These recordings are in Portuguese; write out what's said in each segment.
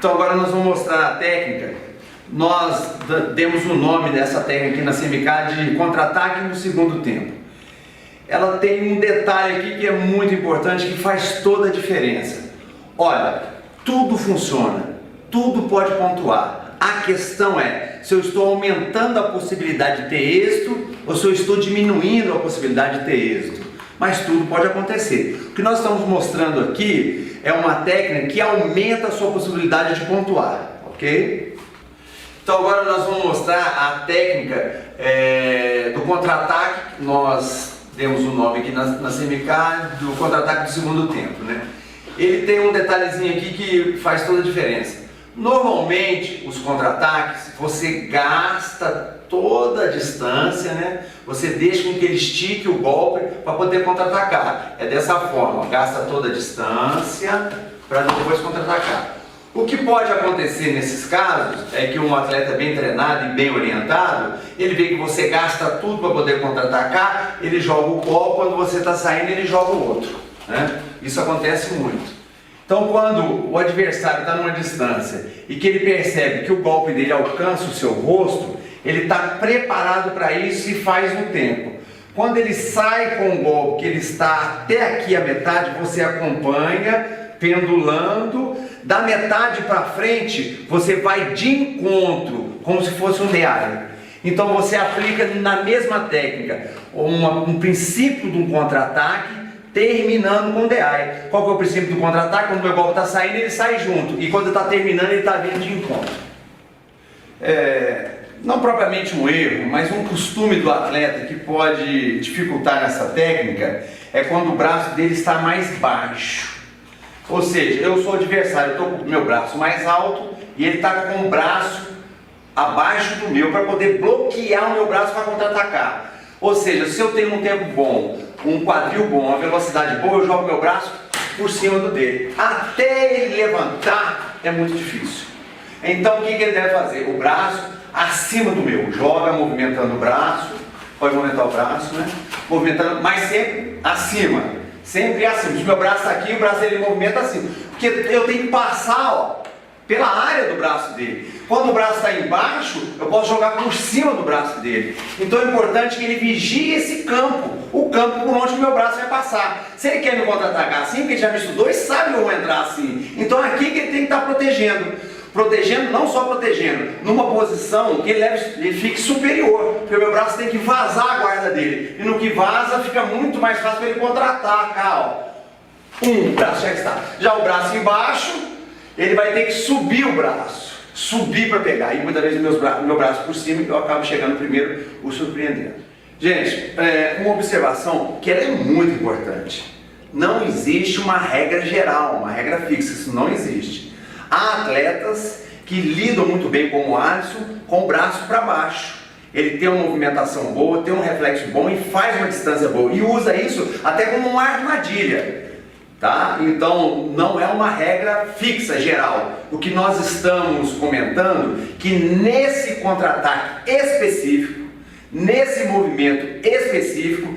Então agora nós vamos mostrar a técnica. Nós demos o nome dessa técnica aqui na CMK de contra-ataque no segundo tempo. Ela tem um detalhe aqui que é muito importante, que faz toda a diferença. Olha, tudo funciona, tudo pode pontuar. A questão é se eu estou aumentando a possibilidade de ter êxito ou se eu estou diminuindo a possibilidade de ter êxito. Mas tudo pode acontecer. O que nós estamos mostrando aqui é uma técnica que aumenta a sua possibilidade de pontuar, ok? Então agora nós vamos mostrar a técnica do contra-ataque. Nós demos o nome aqui na CMK do contra-ataque do segundo tempo, né? Ele tem um detalhezinho aqui que faz toda a diferença. Normalmente os contra-ataques você gasta toda a distância, né? Você deixa com que ele estique o golpe para poder contra-atacar. É dessa forma, gasta toda a distância para depois contra-atacar. O que pode acontecer nesses casos é que um atleta bem treinado e bem orientado, ele vê que você gasta tudo para poder contra-atacar, ele joga o golpe, quando você está saindo ele joga o outro, né? Isso acontece muito. Então quando o adversário está numa distância e que ele percebe que o golpe dele alcança o seu rosto, ele está preparado para isso e faz no tempo. Quando ele sai com o golpe, que ele está até aqui a metade, você acompanha, pendulando, da metade para frente, você vai de encontro, como se fosse um DI. Então você aplica na mesma técnica, um princípio de um contra-ataque, terminando com DI. Qual que é o princípio do contra-ataque? Quando o meu golpe está saindo, ele sai junto, e quando está terminando, ele está vindo de encontro. Não propriamente um erro, mas um costume do atleta que pode dificultar nessa técnica é quando o braço dele está mais baixo. Ou seja, eu sou adversário, eu estou com o meu braço mais alto e ele está com o braço abaixo do meu para poder bloquear o meu braço para contra-atacar. Ou seja, se eu tenho um tempo bom, um quadril bom, uma velocidade boa, eu jogo meu braço por cima do dele. Até ele levantar é muito difícil. Então o que ele deve fazer? O braço acima do meu, joga movimentando o braço, pode movimentar o braço, né? Movimentando, mas sempre acima, sempre acima. Se o meu braço está aqui, o braço dele movimenta assim, porque eu tenho que passar, ó, pela área do braço dele. Quando o braço está embaixo, eu posso jogar por cima do braço dele. Então é importante que ele vigie esse campo, o campo por onde o meu braço vai passar. Se ele quer me contra-atacar assim, porque ele já me estudou e sabe que eu vou entrar assim, então é aqui que ele tem que estar protegendo. Protegendo, não só protegendo, numa posição que ele fique superior, porque o meu braço tem que vazar a guarda dele, e no que vaza fica muito mais fácil para ele contra-atacar, ó. O braço já está. Já o braço embaixo, ele vai ter que subir o braço, subir para pegar, e muitas vezes meu braço por cima, eu acabo chegando primeiro, o surpreendendo. Gente, uma observação que ela é muito importante. Não existe uma regra geral, uma regra fixa, isso não existe. Há atletas que lidam muito bem, como o Alisson, com o braço para baixo. Ele tem uma movimentação boa, tem um reflexo bom e faz uma distância boa. E usa isso até como uma armadilha. Tá? Então não é uma regra fixa, geral. O que nós estamos comentando, que nesse contra-ataque específico, nesse movimento específico,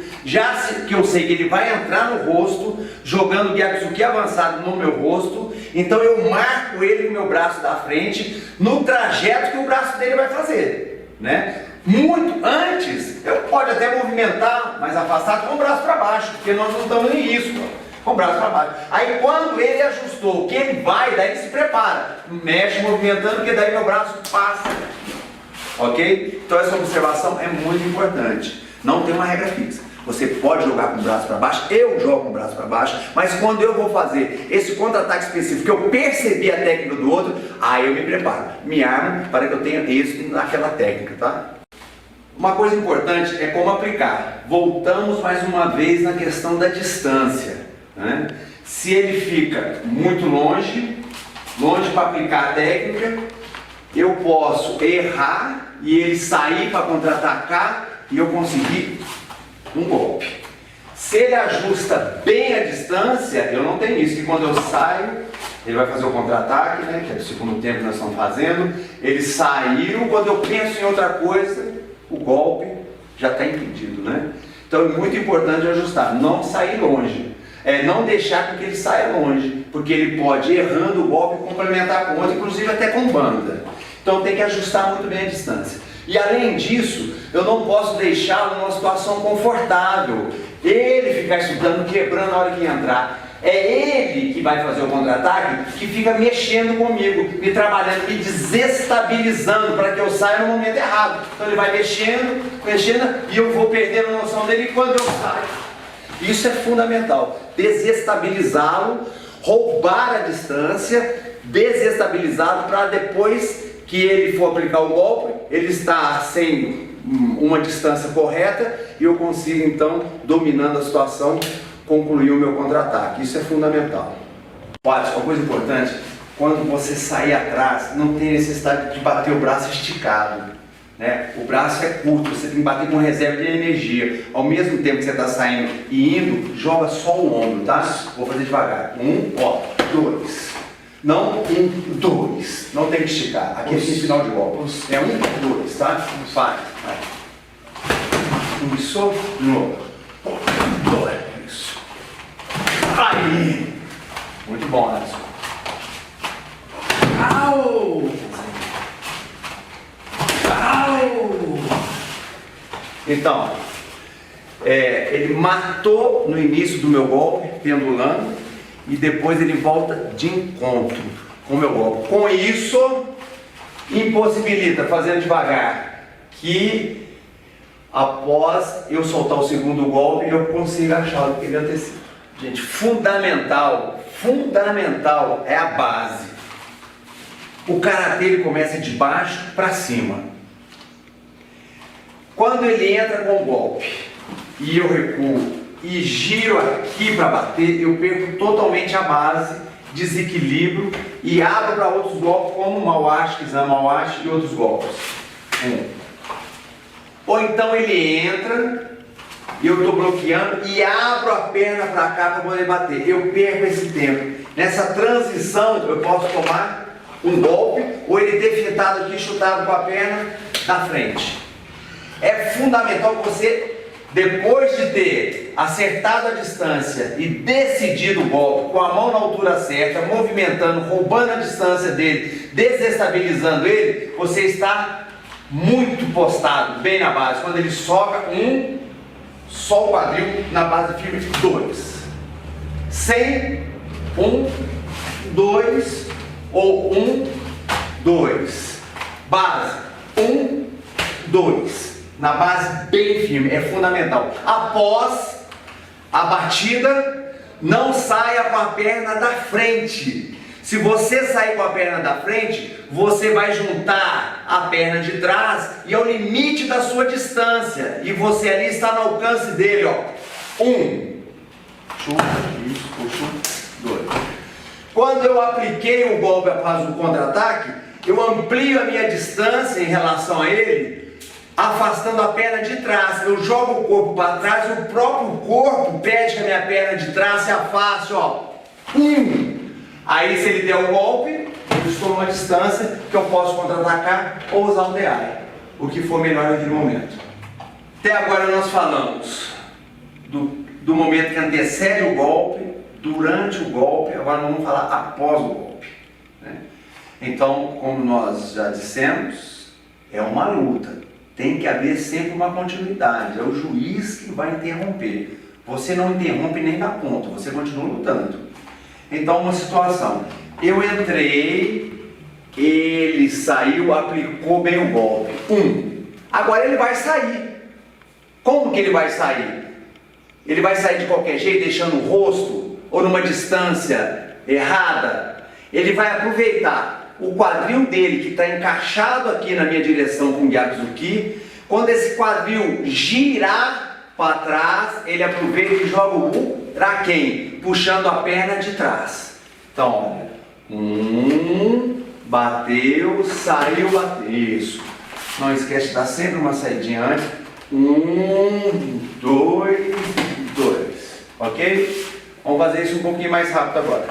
que eu sei que ele vai entrar no rosto, jogando o Gyakusuki avançado no meu rosto, então eu marco ele com o meu braço da frente, no trajeto que o braço dele vai fazer, né? Muito antes, eu pode até movimentar mais afastado com o braço para baixo, porque nós não estamos em risco, com o braço para baixo. Aí quando ele ajustou, que ele vai, daí ele se prepara, mexe movimentando, porque daí meu braço passa. Ok? Então essa observação é muito importante. Não tem uma regra fixa. Você pode jogar com o braço para baixo, eu jogo com o braço para baixo, mas quando eu vou fazer esse contra-ataque específico, que eu percebi a técnica do outro, aí eu me preparo, me armo para que eu tenha êxito naquela técnica, tá? Uma coisa importante é como aplicar. Voltamos mais uma vez na questão da distância, né? Se ele fica muito longe para aplicar a técnica, eu posso errar e ele sair para contra-atacar e eu conseguir um golpe. Se ele ajusta bem a distância, eu não tenho isso, que quando eu saio, ele vai fazer o contra-ataque, né, que é o segundo tempo que nós estamos fazendo, ele saiu, quando eu penso em outra coisa, o golpe já está impedido, né? Então é muito importante ajustar, não sair longe. não deixar com que ele saia longe, porque ele pode, errando o golpe, complementar com outro, inclusive até com banda. Então tem que ajustar muito bem a distância. E além disso, eu não posso deixá-lo numa situação confortável. Ele ficar estudando, quebrando na hora que entrar. É ele que vai fazer o contra-ataque, que fica mexendo comigo, me trabalhando, me desestabilizando para que eu saia no momento errado. Então ele vai mexendo, e eu vou perdendo a noção dele quando eu saio. Isso é fundamental. Desestabilizá-lo, roubar a distância, desestabilizá-lo para depois que ele for aplicar o golpe, ele está sem uma distância correta e eu consigo então, dominando a situação, concluir o meu contra-ataque. Isso é fundamental. Olha, uma coisa importante, quando você sair atrás, não tem necessidade de bater o braço esticado, né? O braço é curto, você tem que bater com reserva de energia. Ao mesmo tempo que você está saindo e indo, joga só o ombro, tá? Vou fazer devagar. 1, 2. Não 1, 2. Não tem que esticar. Aqui é final de golpe. É 1, 2, tá? Vai. Isso, no. 2. Isso. Aí. Muito bom, Nelson. Au! Au! Então, ele matou no início do meu golpe, pendulando, e depois ele volta de encontro com o meu golpe. Com isso, impossibilita, fazendo devagar, que após eu soltar o segundo golpe, eu consigo achar o que ele antecipa. Gente, fundamental é a base. O karatê ele começa de baixo para cima. Quando ele entra com o golpe e eu recuo e giro aqui para bater, eu perco totalmente a base, desequilibro e abro para outros golpes como Mawashi, Kizamawashi e outros golpes. Ou então ele entra e eu estou bloqueando e abro a perna para cá para poder bater. Eu perco esse tempo. Nessa transição eu posso tomar um golpe ou ele ter fintado aqui, chutado com a perna na frente. É fundamental que você, depois de ter acertado a distância e decidido o golpe, com a mão na altura certa, movimentando, roubando a distância dele, desestabilizando ele, você está muito postado, bem na base. Quando ele soca, só o quadril na base firme, 2. Sem 1, 2 ou 1, 2. Base 1, 2. Na base bem firme, é fundamental. Após a batida, não saia com a perna da frente. Se você sair com a perna da frente, você vai juntar a perna de trás e é o limite da sua distância. E você ali está no alcance dele, ó. 1. Chuta, isso, puxa, 2. Quando eu apliquei o golpe após o contra-ataque, eu amplio a minha distância em relação a ele, afastando a perna de trás. Eu jogo o corpo para trás e o próprio corpo pede que a minha perna de trás se afaste, ó. Aí se ele der o golpe, eu estou numa distância que eu posso contra-atacar ou usar o DI, o que for melhor naquele momento. Até agora nós falamos do momento que antecede o golpe, durante o golpe, agora vamos falar após o golpe, né? Então, como nós já dissemos, é uma luta. Tem que haver sempre uma continuidade. É o juiz que vai interromper. Você não interrompe nem dá ponto, você continua lutando. Então, uma situação. Eu entrei, ele saiu, aplicou bem o golpe. Agora ele vai sair. Como que ele vai sair? Ele vai sair de qualquer jeito, deixando o rosto ou numa distância errada? Ele vai aproveitar o quadril dele que está encaixado aqui na minha direção com o Gyakuzuki. Quando esse quadril girar para trás, ele aproveita e joga o Raken, puxando a perna de trás. Então, olha, bateu, saiu, bateu. Isso. Não esquece de dar sempre uma saidinha antes. 2, 2. Ok? Vamos fazer isso um pouquinho mais rápido agora.